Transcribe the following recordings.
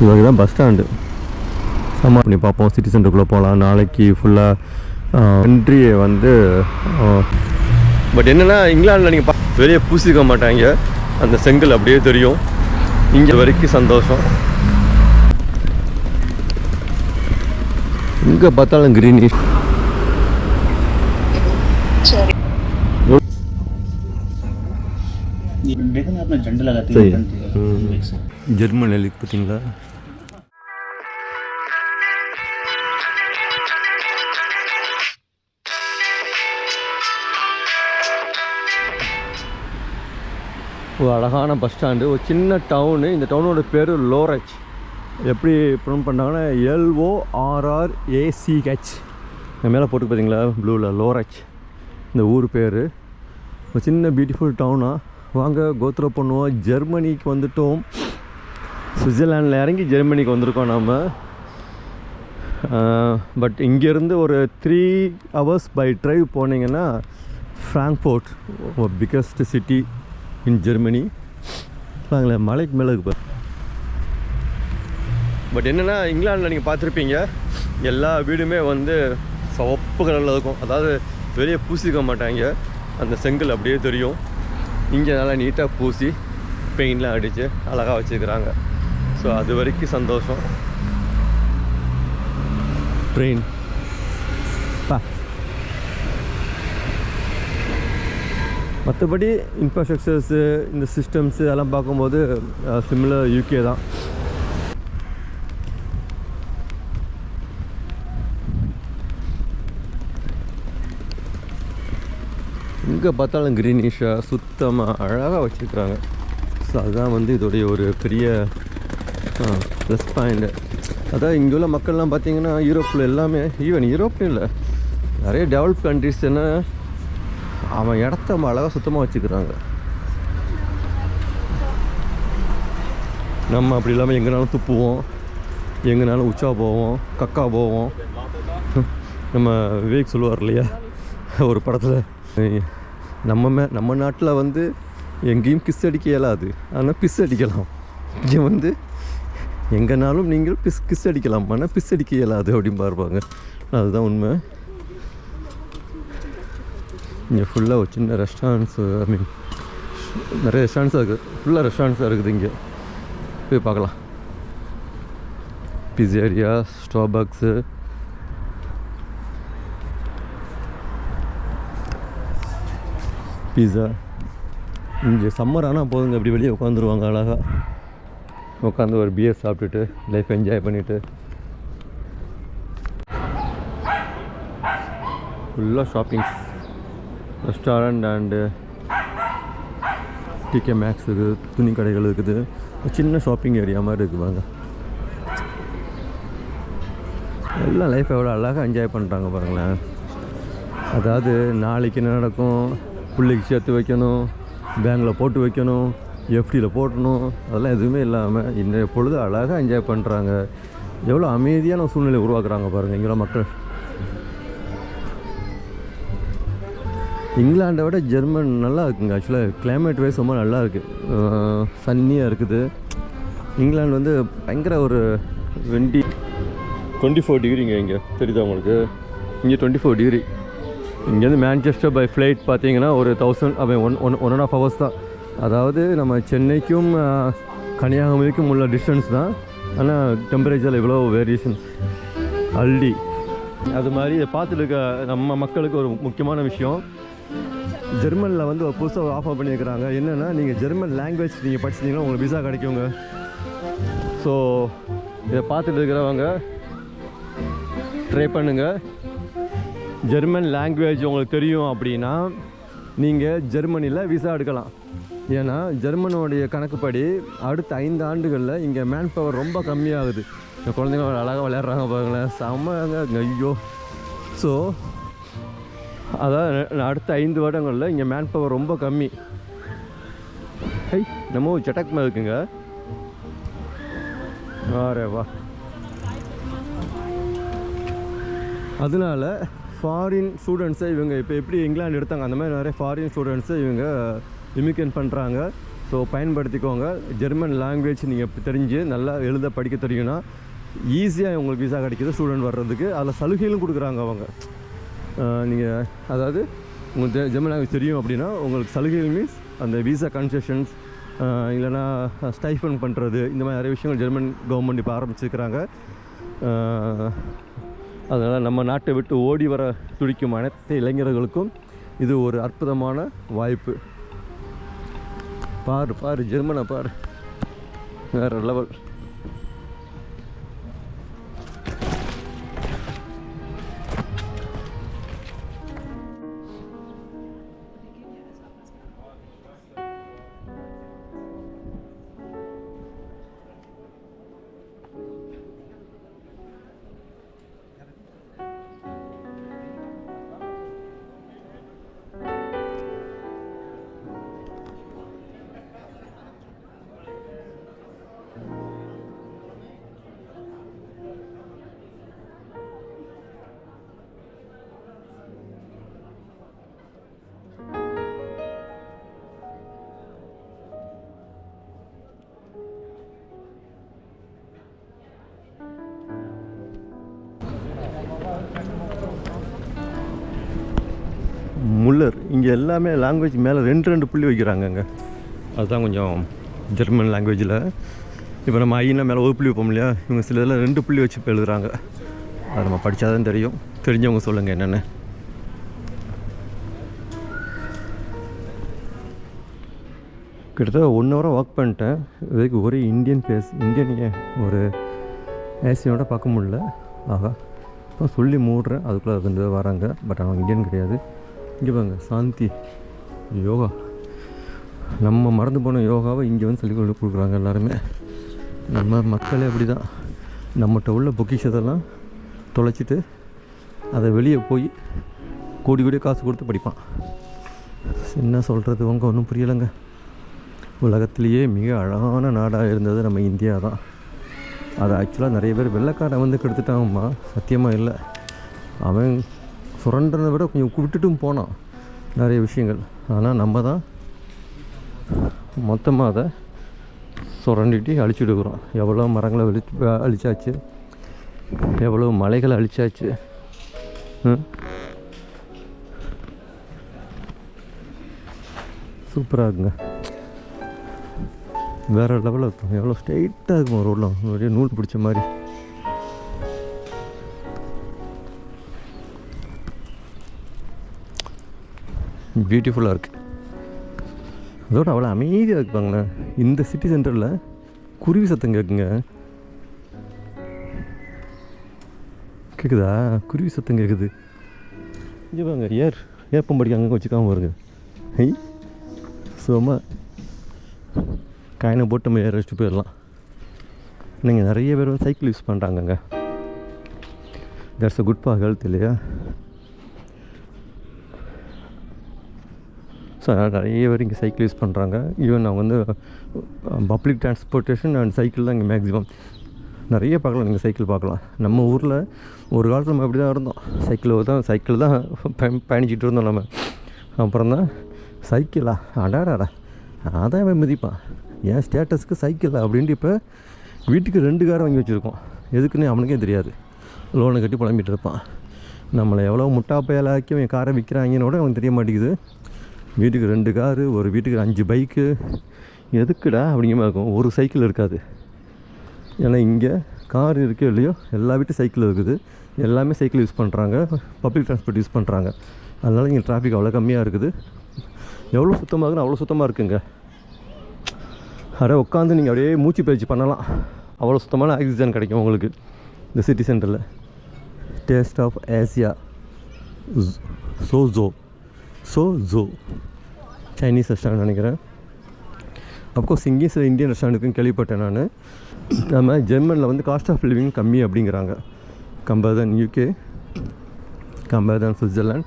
இவங்க தான் bus stand. சம்மா பண்ணி பார்ப்போம். சிட்டி சென்டருக்குள்ளே போகலாம். நாளைக்கு ஃபுல்லாக என்ட்ரியை வந்து பட் என்னென்னா இங்கிலாண்டில் நீங்கள் வெளியே பூசிக்க மாட்டாங்க. அந்த செங்கல் அப்படியே தெரியும். இங்கே வரைக்கும் சந்தோஷம். இங்கே பார்த்தாலும் க்ரீனிஷ். ஜெர்மன் எழுதி பார்த்தீங்களா? ஒரு அழகான பஸ் ஸ்டாண்டு, ஒரு சின்ன டவுனு. இந்த டவுனோட பேர் லோரச். எப்படி ப்ரொனவுன்ஸ் பண்ணாங்கன்னா LORRACH. மேலே போட்டு பார்த்தீங்களா ப்ளூவில், லோரச் இந்த ஊர் பேர். ஒரு சின்ன பியூட்டிஃபுல் டவுனாக. வாங்க கோத்ரோ பண்ணுவோம். ஜெர்மனிக்கு வந்துட்டோம். சுவிட்சர்லாண்டில் இறங்கி ஜெர்மனிக்கு வந்திருக்கோம் நாம். பட் இங்கேருந்து ஒரு 3 hours பை ட்ரைவ் போனீங்கன்னா Frankfurt, biggest city in Germany. பாருங்களேன், மலைக்கு மேலே இருக்கு. பட் என்னென்னா இங்கிலாண்டில் நீங்கள் பார்த்துருப்பீங்க, எல்லா வீடுமே வந்து சிவப்பு கலரில் இருக்கும். அதாவது வெளியே பூசிக்க மாட்டாங்க. அந்த செங்கல் அப்படியே தெரியும். இங்கே நல்லா நீட்டாக பூசி பெயின்லாம் அடித்து அழகாக வச்சுக்கிறாங்க. ஸோ அது வரைக்கும் சந்தோஷம். ட்ரெயின் மற்றபடி இன்ஃப்ராஸ்ட்ரக்சர்ஸு, இந்த சிஸ்டம்ஸு அதெல்லாம் பார்க்கும்போது சிமிலர் UK தான். இங்கே பார்த்தாலும் க்ரீனிஷாக சுத்தமாக அழகாக வச்சுருக்குறாங்க. ஸோ அதுதான் வந்து இதோடைய ஒரு பெரிய ப்ளஸ் பாயிண்ட்டு. அதான் இங்கே உள்ள மக்கள்லாம் பார்த்திங்கன்னா யூரோப்பில் எல்லாமே, ஈவன் யூரோப்னு இல்லை, நிறைய டெவலப் கண்ட்ரிஸ் என்ன அவன் இடத்த அழகாக சுத்தமாக வச்சுக்கிறாங்க. நம்ம அப்படி இல்லாமல் எங்கேனாலும் துப்புவோம், எங்கேனாலும் உச்சா போவோம், கக்கா போவோம். நம்ம விவேக் சொல்லுவார் இல்லையா ஒரு படத்தில், நம்ம நாட்டில் வந்து எங்கேயும் கிஸ் அடிக்க இயலாது, ஆனால் பிஸ் அடிக்கலாம். இங்கே வந்து எங்கேனாலும் நீங்கள் கிஸ் அடிக்கலாம், ஆனால் பிஸ் அடிக்க இயலாது அப்படின்னு பார்ப்பாங்க. அதுதான் உண்மை. இங்கே ஃபுல்லாக ஒரு சின்ன ரெஸ்டாரண்ட்ஸு, நிறைய ரெஸ்டாரண்ட்ஸாக இருக்குது. ஃபுல்லாக ரெஸ்டாரண்ட்ஸாக இருக்குது. இங்கே போய் பார்க்கலாம். பிஸேரியா, ஸ்டார்பக்ஸு, பீஸா. இங்கே சம்மர் ஆனால் போதுங்க, அப்படி வெளியே உட்காந்துருவாங்க அழகாக. உட்காந்து ஒரு பியர் சாப்பிட்டுட்டு லைஃப் என்ஜாய் பண்ணிவிட்டு. ஃபுல்லாக shoppings, restaurant and TK Maxx இருக்குது, துணி கடைகள் இருக்குது. சின்ன ஷாப்பிங் ஏரியா மாதிரி இருக்குது. பாருங்க, எல்லாம் லைஃப் எவ்வளோ அழகாக என்ஜாய் பண்ணுறாங்க பாருங்களேன். அதாவது நாளைக்கு என்ன நடக்கும், பிள்ளைக்கு சேர்த்து வைக்கணும், பேங்கில் போட்டு வைக்கணும், எஃப்டியில் போட்டணும், அதெல்லாம் எதுவுமே இல்லாமல் இந்த பொழுது அழகாக என்ஜாய் பண்ணுறாங்க. எவ்வளோ அமைதியான சூழ்நிலை உருவாக்குறாங்க பாருங்கள் இங்கே மக்கள். இங்கிலாண்டை விட ஜெர்மன் நல்லா இருக்குங்க. ஆக்சுவலாக கிளைமேட் வைஸ் ரொம்ப நல்லா இருக்குது, சன்னியாக இருக்குது. இங்கிலாந்து வந்து பயங்கர ஒரு 24 டிகிரிங்க. இங்கே தெரியுதா உங்களுக்கு? இங்கே 24 டிகிரி. இங்கேருந்து மேன்செஸ்டர் பை ஃப்ளைட் பார்த்தீங்கன்னா ஒரு 1.5 hours தான். அதாவது நம்ம சென்னைக்கும் கன்னியாகுமரிக்கும் உள்ள டிஸ்டன்ஸ் தான். ஆனால் டெம்பரேச்சரில் இவ்வளோ வேரியேஷன்ஸ் அல்டி. அது மாதிரி இதை பார்த்துட்டு இருக்க நம்ம மக்களுக்கு ஒரு முக்கியமான விஷயம், ஜெர்மனில் வந்து ஒரு புதுசாக ஆஃபர் பண்ணியிருக்கிறாங்க. என்னென்னா, நீங்கள் ஜெர்மன் லாங்குவேஜ் நீங்கள் படிச்சிட்டிங்கன்னா உங்களுக்கு விசா கிடைக்குங்க. ஸோ இதை பார்த்துட்டு இருக்கிறவங்க ட்ரை பண்ணுங்கள். ஜெர்மன் லாங்குவேஜ் உங்களுக்கு தெரியும் அப்படின்னா நீங்கள் ஜெர்மனியில் விசா எடுக்கலாம். ஏன்னா ஜெர்மனோடைய கணக்குப்படி அடுத்த 5 ஆண்டுகளில் இங்கே மேன் பவர் ரொம்ப கம்மியாகுது. இந்த குழந்தைங்க அழகாக விளையாடுறாங்க பாருங்களேன், செம்மங்க ஐயோ. ஸோ அதாவது அடுத்த 5 வருடங்களில் இங்கே மேன் பவர் ரொம்ப கம்மி. நம்ம சட்டக் மேலே இருக்குங்க. வா, அதனால ஃபாரின் ஸ்டூடெண்ட்ஸை இவங்க இப்போ எப்படி இங்கிலாந்து எடுத்தாங்க அந்த மாதிரி நிறைய ஃபாரின் ஸ்டூடெண்ட்ஸை இவங்க இமிக்ரேட் பண்ணுறாங்க. ஸோ பயன்படுத்திக்கோங்க. ஜெர்மன் லாங்குவேஜ் நீங்கள் தெரிஞ்சு நல்லா எழுத படிக்க தெரியும்னா ஈஸியாக உங்களுக்கு விசா கிடைக்கிது ஸ்டூடெண்ட் வர்றதுக்கு. அதில் சலுகைகளும் கொடுக்குறாங்க அவங்க. நீங்கள் அதாவது உங்களுக்கு ஜெர்மன் லாங்குவேஜ் தெரியும் அப்படின்னா உங்களுக்கு சலுகைகள் மீன்ஸ் அந்த விசா கன்செஷன்ஸ் இல்லைனா ஸ்டைஃபன் பண்ணுறது, இந்த மாதிரி நிறைய விஷயங்கள் ஜெர்மன் கவர்மெண்ட் இப்போ ஆரம்பிச்சிருக்கிறாங்க. அதனால் நம்ம நாட்டை விட்டு ஓடி வர துடிக்கும் அனைத்து இளைஞர்களுக்கும் இது ஒரு அற்புதமான வாய்ப்பு. பாரு ஜெர்மனை பாரு, வேறு லெவல். முல்லர் இங்கே எல்லாமே லாங்குவேஜ் மேலே 2 புள்ளி வைக்கிறாங்கங்க. அதுதான் கொஞ்சம் ஜெர்மன் லாங்குவேஜில். இப்போ நம்ம ஐனா மேலே 1 புள்ளி வைப்போம் இல்லையா, இவங்க சில இதில் 2 புள்ளி வச்சு இப்போ எழுதுகிறாங்க. அது நம்ம படித்தா தான் தெரியும். தெரிஞ்சவங்க சொல்லுங்கள் என்னென்ன. கிட்டத்தட்ட 1 ஹவராக வாக் பண்ணிட்டேன். இதுக்கு ஒரே இந்தியன் ஒரு ஏசியோட பார்க்க முடியல. ஆகா, இப்போ சொல்லி மூடுறேன், அதுக்குள்ளே 2 பேர் வராங்க. பட் அவங்க இந்தியன் கிடையாது. இங்கே பாருங்க, சாந்தி யோகா. நம்ம மறந்து போன யோகாவை இங்கே வந்து சொல்லி கொடுக்குறாங்க எல்லாருமே. நம்ம மக்களே அப்படி தான். நம்மகிட்ட உள்ள பொக்கிஷத்தெல்லாம் தொலைச்சிட்டு அதை வெளியே போய் கோடி காசு கொடுத்து படிப்பான். என்ன சொல்கிறது, உங்க ஒன்றும் புரியலைங்க. உலகத்திலேயே மிக அழகான நாடாக இருந்தது நம்ம இந்தியா தான். அது ஆக்சுவலாக நிறைய பேர் வெள்ளைக்காரன் வந்து கெடுத்துட்டாங்கம்மா, சத்தியமாக இல்லை. அவன் சுரண்டனை விட கொஞ்சம் விட்டுட்டும் போனான் நிறைய விஷயங்கள். ஆனால் நம்ம தான் மொத்தமாக அதை சுரண்டிட்டு அழிச்சுடுக்குறோம். எவ்வளோ மரங்களை அழிச்சாச்சு, எவ்வளோ மலைகளை அழிச்சாச்சு. சூப்பராக இருக்குங்க, வேறு லெவலில் இருக்கும். எவ்வளோ ஸ்ட்ரெயிட்டாக இருக்கும் ரோடெலாம், நிறைய நூல் பிடிச்ச மாதிரி. பியூட்டிஃபுல்லாக இருக்குது. அதோட அவ்வளோ அமைதியாக இருப்பாங்களேன். இந்த சிட்டி சென்டரில் குருவி சத்தம் கேட்குங்க. கேட்குதா? குருவி சத்தம் கேட்குது. இங்கே பாருங்க, ஏப்பம் படிக்க அங்கே வச்சுக்காமல் வருங்க. சும்மா காயினை போட்டு நம்ம ஏற வச்சுட்டு போயிடலாம். நீங்கள் நிறைய பேர் வந்து சைக்கிள் யூஸ் பண்ணுறாங்கங்க. That's a good for health இல்லையா? ஸோ அதனால் நிறைய பேர் இங்கே சைக்கிள் யூஸ் பண்ணுறாங்க. ஈவன் அவங்க வந்து பப்ளிக் டிரான்ஸ்போர்ட்டேஷன் அண்ட் சைக்கிள் தான் இங்கே மேக்ஸிமம் நிறைய பார்க்கலாம். நீங்கள் சைக்கிள் பார்க்கலாம். நம்ம ஊரில் ஒரு காலத்தில் நம்ம அப்படி தான் இருந்தோம். சைக்கிள் தான் பயணிச்சுட்டு இருந்தோம் நம்ம. அப்புறம் தான் சைக்கிளா அடாடாடா அதான் அவன் மதிப்பான், ஏன் ஸ்டேட்டஸ்க்கு சைக்கிளா அப்படின்ட்டு இப்போ வீட்டுக்கு 2 கார் வாங்கி வச்சுருக்கோம். எதுக்குன்னு அவனுக்கே தெரியாது. லோனை கட்டி புலம்பிகிட்டு இருப்பான். நம்மளை எவ்வளோ முட்டாப்பையாலாக்கி அவன் காரை விற்கிறாங்கன்னு கூட அவனுக்கு தெரிய மாட்டேங்குது. வீட்டுக்கு 2 காரு, ஒரு வீட்டுக்கு 5 பைக்கு. எதுக்குடா அப்படிங்கிற மாதிரி இருக்கும். ஒரு சைக்கிள் இருக்காது. ஏன்னா இங்கே கார் இருக்கோ இல்லையோ எல்லா வீட்டும் சைக்கிள் இருக்குது. எல்லாமே சைக்கிள் யூஸ் பண்ணுறாங்க, பப்ளிக் டிரான்ஸ்போர்ட் யூஸ் பண்ணுறாங்க. அதனால் இங்கே டிராஃபிக் அவ்வளோ கம்மியாக இருக்குது. எவ்வளோ சுத்தமாக இருக்குன்னு அவ்வளோ சுத்தமாக இருக்குங்க. அப்படியே உட்காந்து நீங்கள் அப்படியே மூச்சு பயிற்சி பண்ணலாம். அவ்வளோ சுத்தமான ஆக்சிஜன் கிடைக்கும் உங்களுக்கு இந்த சிட்டி சென்டரில். Taste of Asia so Chinese restaurant நினைக்கிறேன். அப்கோர்ஸ் இங்கேயும் சில இந்தியன் ரெஸ்டாரண்ட்டுக்கும் கேள்விப்பட்டேன் நான். நம்ம ஜெர்மனில் வந்து காஸ்ட் ஆஃப் லிவிங் கம்மி அப்படிங்கிறாங்க. Compare than UK, compare than Switzerland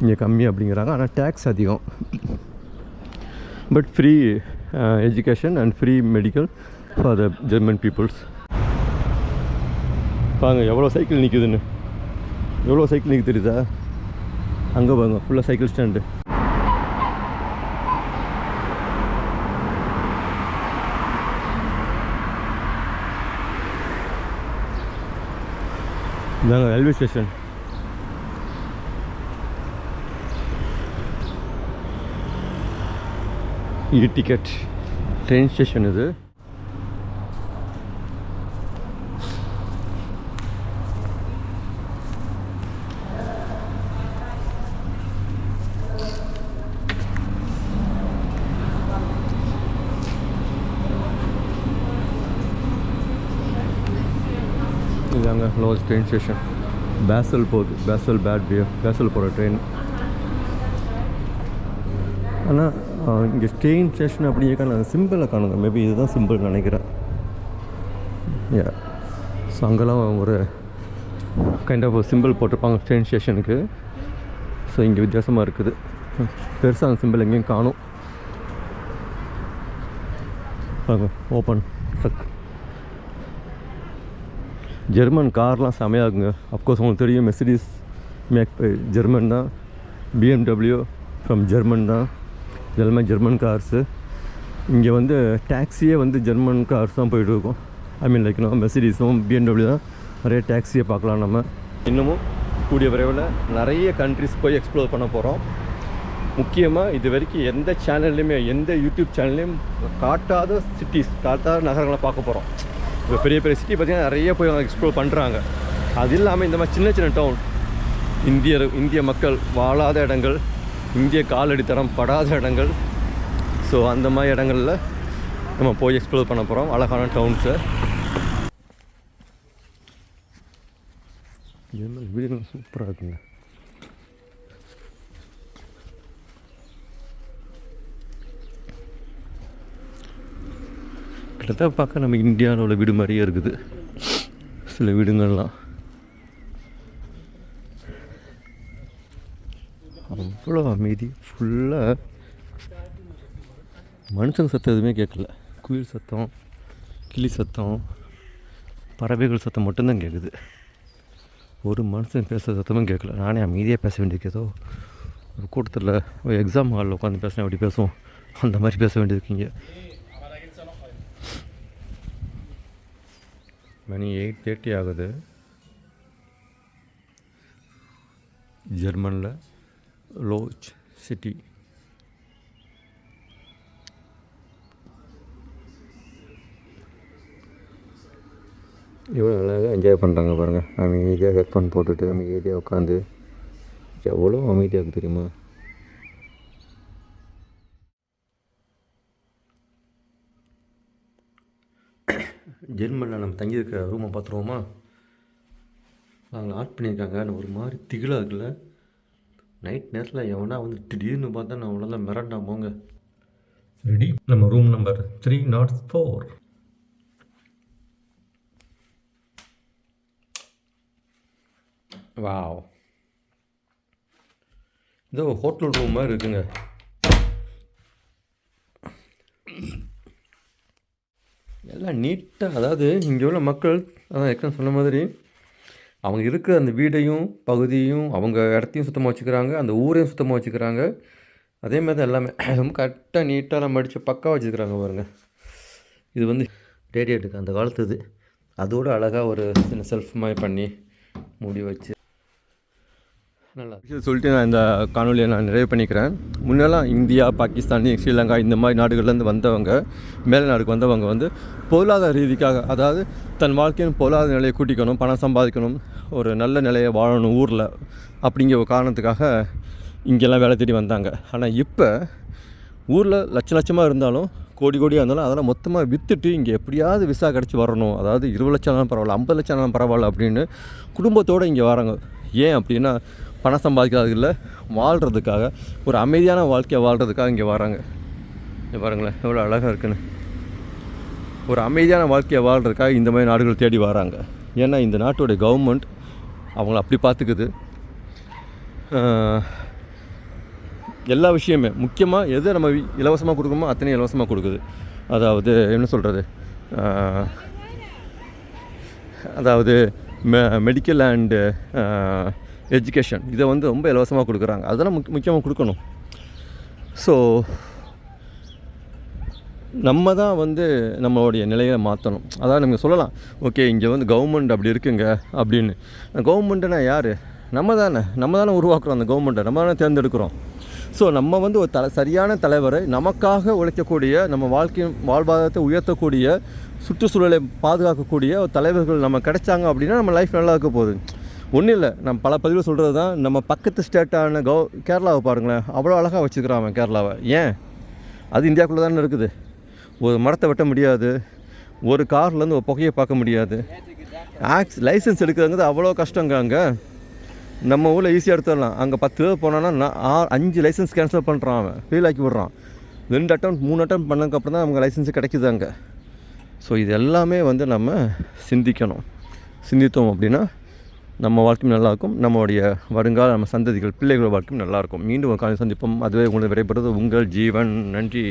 இங்கே கம்மி அப்படிங்கிறாங்க. ஆனால் டேக்ஸ் அதிகம். But free education and free medical for the German peoples. பாருங்க எவ்வளோ சைக்கிள் நிற்குதுன்னு. எவ்வளோ சைக்கிள் நிற்க தெரியுதா? அங்கே பாருங்க ஃபுல்லாக சைக்கிள் ஸ்டாண்டு. இதாங்க railway station. Ticket train station இது. இதாங்க லோவஸ்ட் ட்ரெயின் ஸ்டேஷன். பேசல் போகுது, பேசல் போகிற ட்ரெயின். ஆனால் இங்கே ட்ரெயின் ஸ்டேஷன் அப்படிங்க நான் சிம்பிளை காணுங்க. மேபி இதுதான் சிம்பிள் நினைக்கிறேன். ஸோ அங்கெல்லாம் ஒரு கைண்ட் ஆஃப் சிம்பிள் போட்டிருப்பாங்க ட்ரெயின் ஸ்டேஷனுக்கு. ஸோ இங்கே வித்தியாசமாக இருக்குது. பெருசாக அந்த சிம்பிள் எங்கேயும் காணும். Open chuck. ஜெர்மன் கார்லாம் செமையாகுங்க. அஃப்கோர்ஸ் உங்களுக்கு தெரியும், மெர்சிடிஸ் ஜெர்மன் தான், BMW ஃப்ரம் ஜெர்மன் தான். இதெல்லாமே ஜெர்மன் கார்ஸு. இங்கே வந்து டாக்ஸியே வந்து ஜெர்மன் கார்ஸ் தான் போய்ட்டு இருக்கோம். ஐ மீன் லைக் மெர்சிடிஸும் BMW தான் நிறைய டாக்ஸியை பார்க்கலாம். நம்ம இன்னமும் கூடிய விரைவில் நிறைய கண்ட்ரிஸ் போய் எக்ஸ்ப்ளோர் பண்ண போகிறோம். முக்கியமாக இது வரைக்கும் எந்த சேனல்லையுமே, எந்த யூடியூப் சேனல்லையும் காட்டாத சிட்டிஸ், காட்டாத நகரங்களை பார்க்க போகிறோம். இப்போ பெரிய பெரிய சிட்டி பார்த்திங்கன்னா நிறைய போய் அவங்க எக்ஸ்ப்ளோர் பண்ணுறாங்க. அது இல்லாமல் இந்த மாதிரி சின்ன சின்ன டவுன், இந்திய மக்கள் வாழாத இடங்கள், இந்திய காலடித்தரம் படாத இடங்கள், ஸோ அந்த மாதிரி இடங்களில் நம்ம போய் எக்ஸ்ப்ளோர் பண்ண போகிறோம். அழகான டவுன்ஸை. வீடுகள் சூப்பராக இருக்குங்க. கிட்டத்தட்ட பார்க்க நம்ம இந்தியாவில் உள்ள வீடு மாதிரியே இருக்குது சில வீடுங்கள்லாம். அவ்வளோ அமைதி. ஃபுல்லாக மனுஷங்க சத்தம் எதுவுமே கேட்கல. குயில் சத்தம், கிளி சத்தம், பறவைகள் சத்தம் மட்டும்தான் கேட்குது. ஒரு மனுஷன் பேசுகிற சத்தமும் கேட்கல. நானே அமைதியாக பேச வேண்டியது. ஏதோ ஒரு கூட்டத்தில் ஒரு எக்ஸாம் ஹாலில் உட்காந்து பேசினா அப்படி பேசுவோம், அந்த மாதிரி பேச வேண்டியிருக்கீங்க. மணி 8:30 ஆகுது. ஜெர்மனில் லோச் சிட்டி. எவ்வளோ அழகாக என்ஜாய் பண்ணுறாங்க பாருங்கள். அமைதியாக ஹெட்ஃபோன் போட்டுட்டு அமைதியாக உட்காந்து. எவ்வளோ அமைதியாக தெரியுமா? ஜெர்மனில் நம்ம தங்கியிருக்கிற ரூமை பார்த்துருவோமா? நாங்கள் ஆட் பண்ணியிருக்காங்க. ஒரு மாதிரி திகிலாக இருக்குல்ல. நைட் நேரத்தில் எவனா வந்து திடீர்னு பார்த்தா நான் அவ்வளோதான் மிரண்டா போங்க. ரெடி, நம்ம ரூம் நம்பர் 304. வாவ், இதோ ஹோட்டல் ரூம் மாதிரி இருக்குங்க. எல்லாம் நீட்டாக, அதாவது இங்கே உள்ள மக்கள் அதான் ஏற்கனவே சொன்ன மாதிரி அவங்க இருக்கிற அந்த வீடையும் பகுதியையும் அவங்க இடத்தையும் சுத்தமாக வச்சுக்கிறாங்க, அந்த ஊரையும் சுத்தமாக வச்சுக்கிறாங்க. அதே மாதிரி தான் எல்லாமே ரொம்ப கரெக்டாக நீட்டாக மடித்து பக்காவாக வச்சுக்கிறாங்க பாருங்க. இது வந்து ரேடியேட்டுக்கு அந்த காலத்து இது. அதோடு அழகாக ஒரு சின்ன செல்ஃப் மாதிரி பண்ணி மூடி வச்சு நல்லா சொல்லிட்டு நான் இந்த காணொலியை நான் நிறைவு பண்ணிக்கிறேன். முன்னெல்லாம் இந்தியா, பாகிஸ்தான், ஸ்ரீலங்கா இந்த மாதிரி நாடுகள்லேருந்து வந்தவங்க, மேலை நாடுக்கு வந்தவங்க வந்து பொருளாதார ரீதிக்காக, அதாவது தன் வாழ்க்கையின் பொருளாதார நிலையை கூட்டிக்கணும், பணம் சம்பாதிக்கணும், ஒரு நல்ல நிலையை வாழணும் ஊரில் அப்படிங்கிற ஒரு காரணத்துக்காக இங்கெல்லாம் வேலை தேடி வந்தாங்க. ஆனால் இப்போ ஊரில் லட்சமாக இருந்தாலும், கோடியாக இருந்தாலும் அதெல்லாம் மொத்தமாக விற்றுட்டு இங்கே எப்படியாவது விசா கிடச்சி வரணும், அதாவது 20 லட்சம்னாலும் பரவாயில்ல, 50 லட்சம்னாலும் பரவாயில்ல அப்படின்னு குடும்பத்தோடு இங்கே வராங்க. ஏன் அப்படின்னா பணம் சம்பாதிக்காததில்ல, வாழ்கிறதுக்காக, ஒரு அமைதியான வாழ்க்கையை வாழ்கிறதுக்காக இங்கே வராங்க. இங்கே பாருங்களேன் எவ்வளோ அழகாக இருக்குன்னு. ஒரு அமைதியான வாழ்க்கையை வாழ்கிறதுக்காக இந்த மாதிரி நாடுகள் தேடி வராங்க. ஏன்னா இந்த நாட்டோடைய கவர்மெண்ட் அவங்கள அப்படி பார்த்துக்குது. எல்லா விஷயமே முக்கியமாக எதை நம்ம இலவசமாக கொடுக்கணுமோ அத்தனையும் இலவசமாக கொடுக்குது. அதாவது என்ன சொல்கிறது, அதாவது மெடிக்கல் அண்டு எஜுகேஷன் இதை வந்து ரொம்ப இலவசமாக கொடுக்குறாங்க. அதெல்லாம் முக்கியமாக கொடுக்கணும். ஸோ நம்ம தான் வந்து நம்மளுடைய நிலையை மாற்றணும். அதாவது நம்ம சொல்லலாம், ஓகே இங்கே வந்து கவர்மெண்ட் அப்படி இருக்குங்க அப்படின்னு. கவர்மெண்ட்டுனா யார்? நம்ம தானே உருவாக்குறோம். அந்த கவர்மெண்ட்டை நம்ம தானே தேர்ந்தெடுக்கிறோம். ஸோ நம்ம வந்து ஒரு சரியான தலைவரை, நமக்காக உழைக்கக்கூடிய, நம்ம வாழ்வாதாரத்தை உயர்த்தக்கூடிய, சுற்றுச்சூழலை பாதுகாக்கக்கூடிய ஒரு தலைவர்கள் நம்ம கிடைச்சாங்க அப்படின்னா நம்ம லைஃப் நல்லா இருக்க போகுது. ஒன்றும் இல்லை, நம்ம பல பதிவில் சொல்கிறது தான். நம்ம பக்கத்து ஸ்டேட்டான கேரளாவை பாருங்களேன், அவ்வளோ அழகாக வச்சுக்கிறான் கேரளாவை. ஏன்? அது இந்தியாவுக்குள்ளே தானே இருக்குது. ஒரு மரத்தை வெட்ட முடியாது, ஒரு கார்லேருந்து ஒரு புகையை பார்க்க முடியாது. லைசன்ஸ் எடுக்கிறதுங்கிறது அவ்வளோ கஷ்டங்க. அங்கே நம்ம ஊரில் ஈஸியாக எடுத்துடலாம். அங்கே 10 பேர் போனோன்னா 5 லைசன்ஸ் கேன்சல் பண்ணுறான், அவன் ஃபெயில் ஆக்கி விட்றான். 2 அட்டம் 3 அட்டம் பண்ணதுக்கப்புறம் தான் நமக்கு லைசன்ஸு கிடைக்குது அங்கே. ஸோ இது எல்லாமே வந்து நம்ம சிந்தித்தோம் அப்படின்னா நம்ம வாழ்க்கையும் நல்லாயிருக்கும், நம்மளுடைய வருங்கால நம்ம சந்ததிகள் பிள்ளைகளோட வாழ்க்கையும் நல்லாயிருக்கும். மீண்டும் ஒரு காலை சந்திப்போம். அதுவே உங்களுக்கு விடைபெறுவது உங்கள் ஜீவன். நன்றி.